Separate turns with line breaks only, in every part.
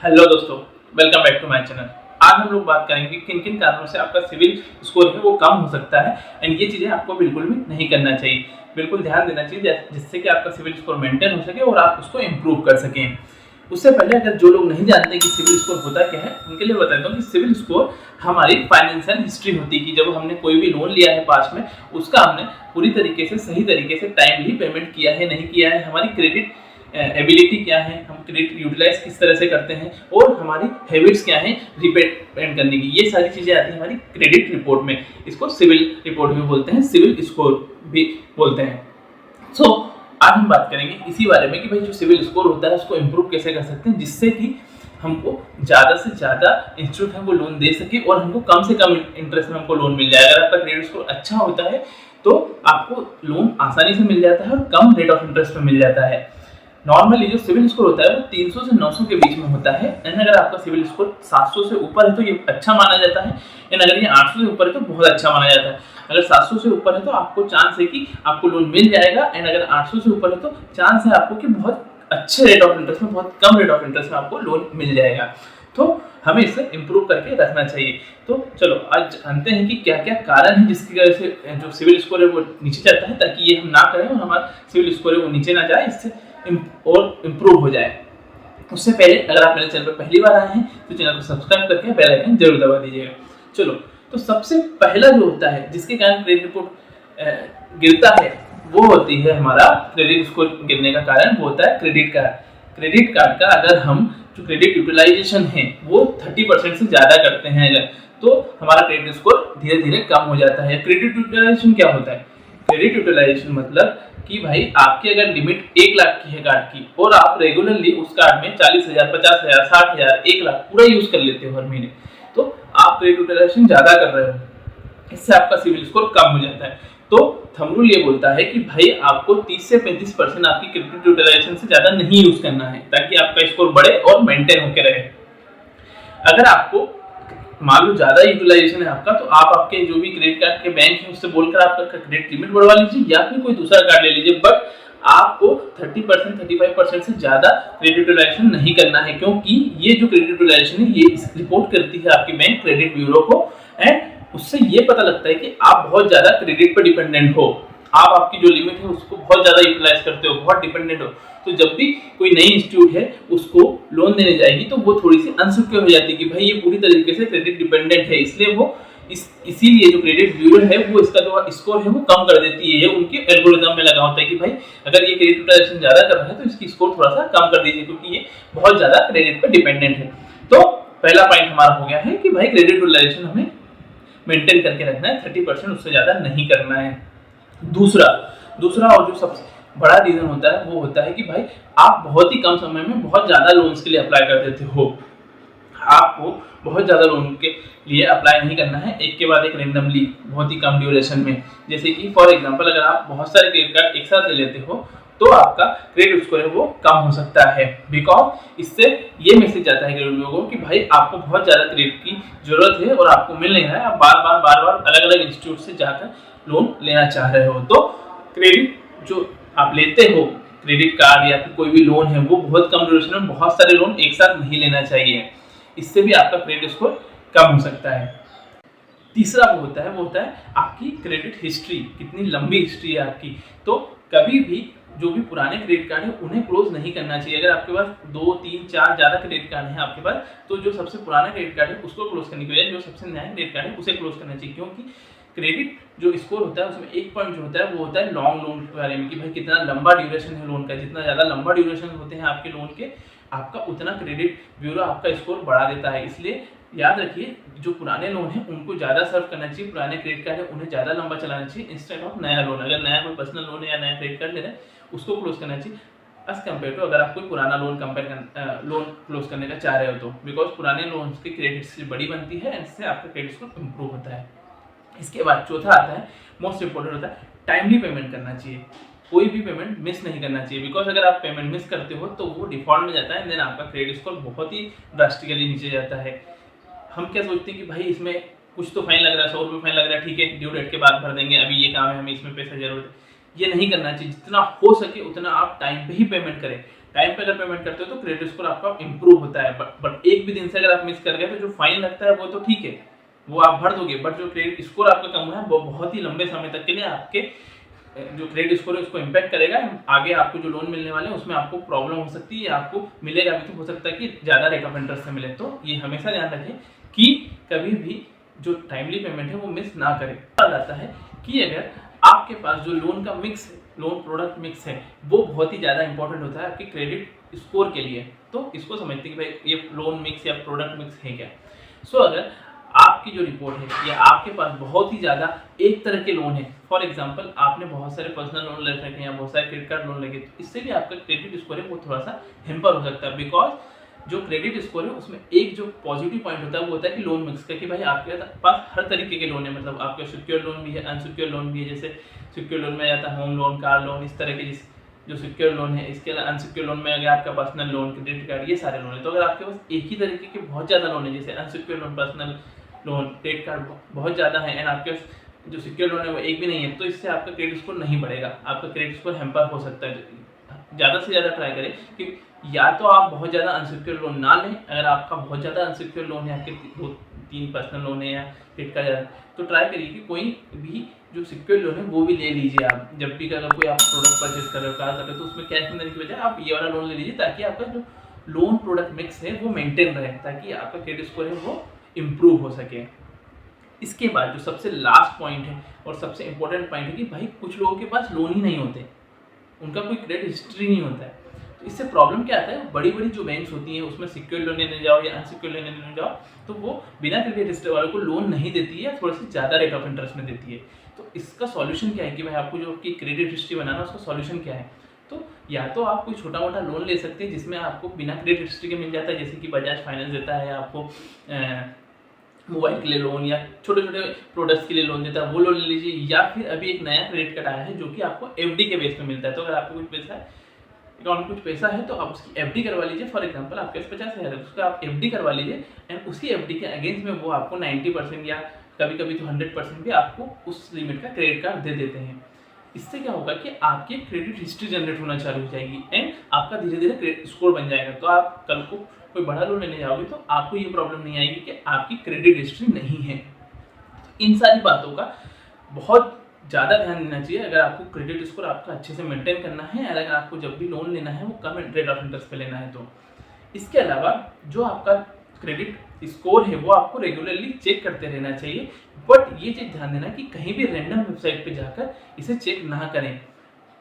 Hello दोस्तों, welcome back to my channel. आज हम लोग बात करेंगे किन किन कारणों से आपका सिविल स्कोर है वो कम हो सकता है एंड ये चीज़ें आपको बिल्कुल भी नहीं करना चाहिए। बिल्कुल ध्यान देना चाहिए जिससे कि आपका सिविल स्कोर मेंटेन हो सके और आप उसको इम्प्रूव कर सकें। उससे पहले अगर जो लोग नहीं जानते कि सिविल स्कोर होता क्या है, उनके लिए बता देता हूँ कि सिविल स्कोर हमारी फाइनेंशियल हिस्ट्री होती है कि जब हमने कोई भी लोन लिया है पास में, उसका हमने पूरी तरीके से सही तरीके से टाइमली पेमेंट किया है नहीं किया है, हमारी क्रेडिट एबिलिटी क्या है, हम क्रेडिट यूटिलाइज किस तरह से करते हैं और हमारी हैबिट्स क्या हैं रिपेमेंट करने की। ये सारी चीज़ें आती हैं हमारी क्रेडिट रिपोर्ट में। इसको सिविल रिपोर्ट भी बोलते हैं, सिविल स्कोर भी बोलते हैं। सो आज हम बात करेंगे इसी बारे में कि भाई जो सिविल स्कोर होता है उसको इम्प्रूव कैसे कर सकते हैं जिससे कि हमको ज़्यादा से ज़्यादा इंस्टीट्यूट हमको लोन दे सके और हमको कम से कम इंटरेस्ट में हमको लोन मिल जाए। अगर आपका क्रेडिट स्कोर अच्छा होता है तो आपको लोन आसानी से मिल जाता है और कम रेट ऑफ इंटरेस्ट में मिल जाता है। नॉर्मली जो सिविल स्कोर होता है वो 300 से 900 के बीच में होता है एंड अगर आपका सिविल स्कोर 700 से ऊपर है तो ये अच्छा माना जाता है एंड अगर ये 800 से ऊपर है तो बहुत अच्छा माना जाता है। अगर 700 से ऊपर है तो आपको चांस है कि आपको लोन मिल जाएगा एंड अगर 800 से ऊपर है तो चांस है आपको कि बहुत अच्छे रेट ऑफ इंटरेस्ट में, बहुत कम रेट ऑफ इंटरेस्ट में आपको लोन मिल जाएगा। तो हमें इसे इम्प्रूव करके रखना चाहिए। तो चलो आज जानते हैं कि क्या क्या कारण है जिसकी वजह से जो सिविल स्कोर है वो नीचे जाता है, ताकि ये हम ना करें और हमारा सिविल स्कोर है वो नीचे ना जाए, इससे और इम्प्रूव हो जाए। उससे पहले अगर आप मेरे चैनल पर पहली बार आए हैं तो चैनल को सब्सक्राइब करके बेल आइकन जरूर दबा दीजिएगा। चलो, तो सबसे पहला जो होता है जिसके कारण क्रेडिट रिपोर्ट गिरता है वो होती है हमारा क्रेडिट स्कोर गिरने का कारण वो होता है क्रेडिट कार्ड। क्रेडिट कार्ड का अगर हम जो क्रेडिट यूटिलाइजेशन है वो 30% से ज़्यादा करते हैं अगर, तो हमारा क्रेडिट स्कोर धीरे धीरे कम हो जाता है। क्रेडिट यूटिलाइजेशन क्या होता है? क्रेडिट यूटिलाइजेशन मतलब कि भाई आपकी अगर लिमिट 1 लाख की है कार्ड की और आप रेगुलरली उस कार्ड में 40,000, 50,000, 60,000, 1 लाख पूरा यूज कर लेते हो हर महीने, तो आप क्रेडिट यूटिलाइजेशन ज्यादा कर रहे हो, इससे आपका सिविल स्कोर कम हो जाता है। तो थंब रूल ये बोलता है कि भाई आपको 30 से 35% आपकी क्रेडिट यूटिलाइजेशन से ज्यादा नहीं यूज करना है ताकि आपका स्कोर बढ़े और मेंटेन होकर रहे। अगर आपको मान लो ज्यादा यूटिलाइजेशन है आपका तो आप आपके जो भी क्रेडिट कार्ड के बैंक है उससे बोलकर आपका क्रेडिट लिमिट बढ़वा लीजिए या फिर कोई दूसरा कार्ड ले लीजिए, बट आपको 30%, 35% से ज्यादा क्रेडिट यूटिलाइजेशन नहीं करना है, क्योंकि ये जो क्रेडिट यूटिलाइजेशन है ये रिपोर्ट करती है आपकी बैंक क्रेडिट ब्यूरो को एंड उससे ये पता लगता है कि आप बहुत ज्यादा क्रेडिट पर डिपेंडेंट हो, आप आपकी जो लिमिट है उसको बहुत ज्यादा यूटिलाइज करते हो, बहुत डिपेंडेंट हो। तो जब भी कोई नई इंस्टीट्यूट है उसको लोन देने जाएगी तो वो थोड़ी सी अनसिक्योर हो जाती है कि भाई ये पूरी तरीके से क्रेडिट डिपेंडेंट है, इसलिए वो इसीलिए जो क्रेडिट ब्यूरो है वो इसका जो स्कोर है वो कम कर देती है। ये उनके एल्गोरिथम में लगा होता है कि भाई अगर ये क्रेडिट यूटिलाइजेशन ज्यादा कर रहा है तो इसकी स्कोर थोड़ा सा कम कर दीजिए क्योंकि ये बहुत ज्यादा क्रेडिट पर डिपेंडेंट है। तो पहला पॉइंट हमारा हो गया है कि भाई क्रेडिट यूटिलाइजेशन हमें मेंटेन करके रखना है, 30% उससे ज्यादा नहीं करना है। दूसरा और जो सबसे बड़ा रीजन होता है वो होता है कि भाई आप बहुत ही कम समय में बहुत ज्यादा लोन्स के लिए अप्लाई कर देते हो। आपको बहुत ज्यादा लोन के लिए अप्लाई नहीं करना है एक के बाद एक रेंडमली बहुत ही कम ड्यूरेशन में। जैसे कि फॉर एग्जांपल अगर आप बहुत सारे क्रेडिट कार्ड एक साथ ले लेते हो तो आपका क्रेडिट स्कोर है वो कम हो सकता है, बिकॉज इससे ये मैसेज आता है क्रेडिट ब्यूरो को कि भाई आपको बहुत ज्यादा क्रेडिट की जरूरत है और आपको मिल नहीं रहा है, आप बार बार अलग अलग इंस्टीट्यूट से जाकर लोन लेना चाह रहे हो। तो क्रेडिट जो आप लेते हो क्रेडिट कार्ड या फिर कोई भी लोन है वो बहुत कम ड्यूरेशन में बहुत सारे लोन एक साथ नहीं लेना चाहिए, इससे भी आपका क्रेडिट स्कोर कम हो सकता है। तीसरा वो होता है आपकी क्रेडिट हिस्ट्री, कितनी लंबी हिस्ट्री है आपकी। तो कभी भी जो भी पुराने क्रेडिट कार्ड है उन्हें क्लोज नहीं करना चाहिए। अगर आपके पास 2, 3, 4 ज्यादा क्रेडिट कार्ड है आपके पास तो जो सबसे पुराना क्रेडिट कार्ड है उसको क्लोज करने की बजाय जो सबसे नया क्रेडिट कार्ड है उसे क्लोज करना चाहिए, क्योंकि क्रेडिट जो स्कोर होता है उसमें एक पॉइंट जो होता है वो होता है लॉन्ग लोन के बारे में कि भाई कितना लंबा ड्यूरेशन है लोन का। जितना ज्यादा लंबा ड्यूरेशन होते हैं आपके लोन के आपका उतना क्रेडिट ब्यूरो आपका स्कोर बढ़ा देता है। इसलिए याद रखिए जो पुराने लोन है उनको ज्यादा सर्व करना चाहिए, पुराने क्रेडिट कार्ड है उन्हें ज्यादा लंबा चलाना चाहिए इंस्टेड ऑफ नया लोन। अगर नया कोई पर्सनल लोन है या नया क्रेडिट कार्ड ले रहे हैं उसको क्लोज करना चाहिए एज कम्पेयर टू अगर आप कोई पुराना लोन लोन क्लोज करने का चाह रहे हो तो, बिकॉज पुराने लोन की क्रेडिट हिस्ट्री बड़ी बनती है, इससे आपका क्रेडिट स्कोर इंप्रूव होता है। इसके बाद चौथा आता है मोस्ट इंपोर्टेंट होता है टाइमली पेमेंट करना चाहिए, कोई भी पेमेंट मिस नहीं करना चाहिए, बिकॉज अगर आप पेमेंट मिस करते हो तो वो डिफॉल्ट में जाता है देन आपका क्रेडिट स्कोर बहुत ही ड्रास्टिकली नीचे जाता है। हम क्या सोचते हैं कि भाई इसमें कुछ तो फाइन लग रहा है, 100 रुपये फाइन लग रहा है, ठीक है ड्यू डेट के बाद भर देंगे, अभी ये काम है हमें इसमें पैसा जरूरत है। ये नहीं करना चाहिए। जितना हो सके उतना आप टाइम पे ही पेमेंट करें। टाइम पे अगर पेमेंट करते हो तो क्रेडिट स्कोर आपका इंप्रूव होता है। बट एक भी दिन से अगर आप मिस कर गए तो जो फाइन लगता है वो तो ठीक है, वो आप भर दोगे, बट जो क्रेडिट स्कोर आपका कम हुआ है वो बहुत ही लंबे समय तक के लिए आपके जो क्रेडिट स्कोर है उसको इम्पैक्ट करेगा। आगे आपको जो लोन मिलने वाले हैं उसमें आपको प्रॉब्लम हो सकती है, आपको मिलेगा भी तो हो सकता है कि ज़्यादा रेट ऑफ इंटरेस्ट से मिले। तो ये हमेशा ध्यान रखें कि कभी भी जो टाइमली पेमेंट है वो मिस ना करें। कहा जाता है कि अगर आपके पास जो लोन का मिक्स है, लोन प्रोडक्ट मिक्स है, वो बहुत ही ज़्यादा इंपॉर्टेंट होता है आपके क्रेडिट स्कोर के लिए। तो इसको समझते हैं कि भाई ये लोन मिक्स या प्रोडक्ट मिक्स है क्या। सो अगर आपकी जो रिपोर्ट है या आपके पास बहुत ही ज़्यादा एक तरह के लोन है, फॉर एग्जांपल आपने बहुत सारे पर्सनल लोन ले रखे हैं या बहुत सारे क्रेडिट कार्ड लोन लगे, तो इससे भी आपका क्रेडिट स्कोर है वो थोड़ा सा हेम्पर हो सकता है। बिकॉज जो क्रेडिट स्कोर है उसमें एक जो पॉजिटिव पॉइंट होता है वो होता है कि लोन मिक्स का, कि भाई आपके पास हर तरीके के लोन है, मतलब आपका सिक्योर लोन भी है, अनसिक्योर लोन भी है। जैसे सिक्योर लोन में आ जाता है होम लोन, कार लोन, इस तरह के जो सिक्योर लोन है। इसके अलावा अनसिक्योर लोन में अगर आपका पर्सनल लोन, क्रेडिट कार्ड, ये सारे लोन है। तो अगर आपके पास एक ही तरीके के बहुत ज़्यादा लोन है, जैसे unsecure loan, personal loan, credit card बहुत ज़्यादा है एंड आपके जो सिक्योर लोन है वो एक भी नहीं है, तो इससे आपका क्रेडिट स्कोर नहीं बढ़ेगा, आपका क्रेडिट स्कोर हेम्पर हो सकता है। ज़्यादा से ज़्यादा ट्राई करें कि या तो आप बहुत ज़्यादा अनसिक्योर लोन ना लें। अगर आपका बहुत ज़्यादा अनसिक्योर लोन है, आपके 2-3 पर्सनल लोन है या क्रेडिट कार्ड, तो ट्राई करिए कि कोई भी जो सिक्योर लोन है वो भी ले लीजिए आप। जब भी अगर कोई आप प्रोडक्ट परचेज कर रहे हो, कार कर रहे हो, तो उसमें कैश में देने की बजाय आप ये वाला लोन ले लीजिए, ताकि आपका जो लोन प्रोडक्ट मिक्स है वो मेंटेन रहे, ताकि आपका क्रेडिट स्कोर है वो इम्प्रूव हो सके। इसके बाद जो सबसे लास्ट पॉइंट है और सबसे इंपॉर्टेंट पॉइंट है कि भाई कुछ लोगों के पास लोन ही नहीं होते, उनका कोई क्रेडिट हिस्ट्री नहीं होता है। तो इससे प्रॉब्लम क्या आता है, बड़ी बड़ी जो बैंक्स होती हैं उसमें सिक्योर लोन लेने जाओ या अनसिक्योर लोन लेने जाओ, तो वो बिना क्रेडिट हिस्ट्री वालों को लोन नहीं देती है, थोड़ी सी ज़्यादा रेट ऑफ इंटरेस्ट में देती है। तो इसका सॉल्यूशन क्या है कि भाई आपको जो आपकी क्रेडिट हिस्ट्री बनाना है उसका सॉल्यूशन क्या है। तो या तो आप कोई छोटा मोटा लोन ले सकते हैं जिसमें आपको बिना क्रेडिट हिस्ट्री के मिल जाता है, जैसे कि बजाज फाइनेंस देता है आपको मोबाइल के लिए लोन या छोटे छोटे प्रोडक्ट्स के लिए लोन देता है, वो लोन ले लीजिए। या फिर अभी एक नया क्रेडिट कार्ड आया है जो कि आपको एफडी के बेस पे मिलता है। तो अगर आपको कुछ पैसा है, अकाउंट में कुछ पैसा है, तो आप उसकी एफडी करवा लीजिए। फॉर एग्जांपल आपके पास 50,000 है, उसका आप एफडी करवा लीजिए एंड उसी एफडी के अगेंस्ट में वो आपको 90% या कभी कभी तो 100% भी आपको उस लिमिट का क्रेडिट कार्ड दे देते हैं। इससे क्या होगा कि आपकी क्रेडिट हिस्ट्री जनरेट होना चालू हो जाएगी एंड आपका धीरे धीरे क्रेडिट स्कोर बन जाएगा। तो आप कल को कोई बड़ा लोन लेने जाओगे तो आपको ये प्रॉब्लम नहीं आएगी कि आपकी क्रेडिट हिस्ट्री नहीं है। तो इन सारी बातों का बहुत ज़्यादा ध्यान देना चाहिए अगर आपको क्रेडिट स्कोर आपका अच्छे से मेंटेन करना है, और अगर आपको जब भी लोन लेना है वो कम रेट ऑफ इंटरेस्ट पे लेना है। तो इसके अलावा जो आपका क्रेडिट स्कोर है वो आपको रेगुलरली चेक करते रहना चाहिए। बट ये चीज़ ध्यान देना कि कहीं भी रैंडम वेबसाइट पे जाकर इसे चेक ना करें।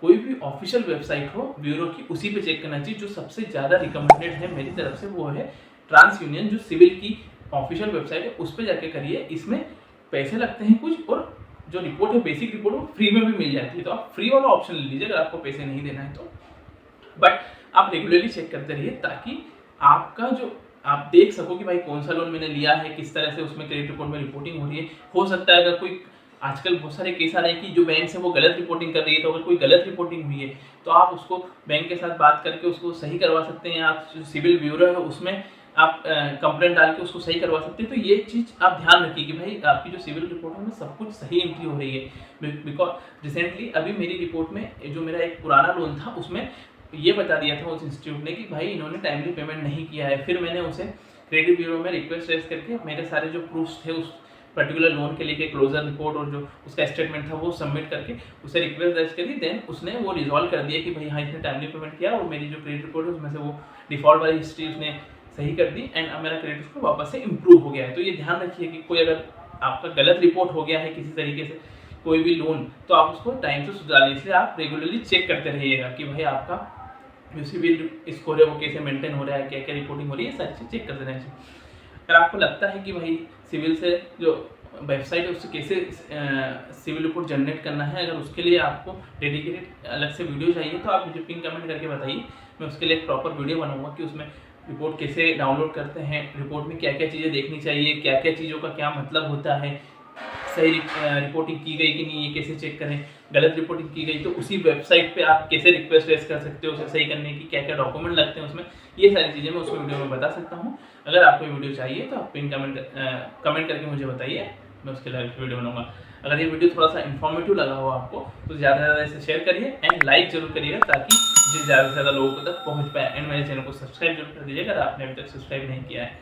कोई भी ऑफिशियल वेबसाइट हो ब्यूरो की, उसी पे चेक करना चाहिए। जो सबसे ज़्यादा रिकमेंडेड है मेरी तरफ से वो है ट्रांस यूनियन, जो सिविल की ऑफिशियल वेबसाइट है, उस पर जाके करिए। इसमें पैसे लगते हैं कुछ, और जो रिपोर्ट है, बेसिक रिपोर्ट, वो फ्री में भी मिल जाती है। तो आप फ्री वाला ऑप्शन ले लीजिए अगर आपको पैसे नहीं देना है तो। बट आप रेगुलरली चेक करते रहिए ताकि आपका जो आप देख सको कि भाई कौन सा लोन मैंने लिया है, किस तरह से उसमें क्रेडिट रिपोर्ट में रिपोर्टिंग हो रही है। हो सकता है अगर कोई, आजकल बहुत सारे केस आ रहे हैं कि जो बैंक है वो गलत रिपोर्टिंग कर रही है, तो अगर कोई गलत रिपोर्टिंग हुई है तो आप उसको बैंक के साथ बात करके उसको सही करवा सकते हैं। आप जो सिविल ब्यूरो है उसमें आप कंप्लेंट डाल के उसको सही करवा सकते हैं। तो ये चीज़ आप ध्यान रखिए कि भाई आपकी जो सिविल रिपोर्ट है सब कुछ सही एंट्री हो रही है। बिकॉज रिसेंटली अभी मेरी रिपोर्ट में जो मेरा एक पुराना लोन था उसमें ये बता दिया था उस इंस्टीट्यूट ने कि भाई इन्होंने टाइमली पेमेंट नहीं किया है। फिर मैंने उसे क्रेडिट ब्यूरो में रिक्वेस्ट रेज करके मेरे सारे जो प्रूफ्स थे उस पर्टिकुलर लोन के लिए, क्लोजर रिपोर्ट और जो उसका स्टेटमेंट था वो सबमिट करके उसे रिक्वेस्ट दर्ज करी। देन उसने वो रिजॉल्व कर दिया कि भाई हाँ इसने टाइमली पेमेंट किया और मेरी जो क्रेडिट रिपोर्ट है उसमें से वो डिफॉल्ट वाली हिस्ट्री उसने सही कर दी एंड अब मेरा क्रेडिट स्कोर वापस से इम्प्रूव हो गया है। तो ये ध्यान रखिए कि कोई अगर आपका गलत रिपोर्ट हो गया है किसी तरीके से कोई भी लोन, तो आप उसको टाइम से सुधारिए। इसलिए आप रेगुलरली चेक करते रहिएगा कि भाई आपका जो सिविल स्कोर है वो कैसे मेंटेन हो रहा है, क्या क्या रिपोर्टिंग हो रही है, सारी चीज़ चेक करते रहना चाहिए। अगर आपको लगता है कि भाई सिविल से जो वेबसाइट है उससे कैसे सिविल रिपोर्ट जनरेट करना है, अगर उसके लिए आपको डेडिकेटेड अलग से वीडियो चाहिए तो आप मुझे पिन कमेंट करके बताइए। मैं उसके लिए एक प्रॉपर वीडियो बनाऊंगा कि उसमें रिपोर्ट कैसे डाउनलोड करते हैं, रिपोर्ट में क्या क्या चीज़ें देखनी चाहिए, क्या क्या चीज़ों का क्या मतलब होता है, सही रिपोर्टिंग की गई कि नहीं, ये कैसे चेक करें, गलत रिपोर्टिंग की गई तो उसी वेबसाइट पे आप कैसे रिक्वेस्ट रेज कर सकते हो उसे सही करने की, क्या क्या डॉक्यूमेंट लगते हैं उसमें, ये सारी चीज़ें मैं उसमें वीडियो में बता सकता हूँ। अगर आपको वीडियो चाहिए तो आप पिन कमेंट करके मुझे बताइए, मैं उसके लिए वीडियो बनाऊंगा। अगर ये वीडियो थोड़ा सा इन्फॉर्मेटिव लगा हो आपको तो ज़्यादा से ज़्यादा इसे शेयर करिए एंड लाइक जरूर करिएगा, ताकि ज़्यादा से ज़्यादा लोगों तक पहुँच पाए। एंड मेरे चैनल को सब्सक्राइब जरूर कर दीजिएगा अगर आपने अभी तक सब्सक्राइब नहीं किया है।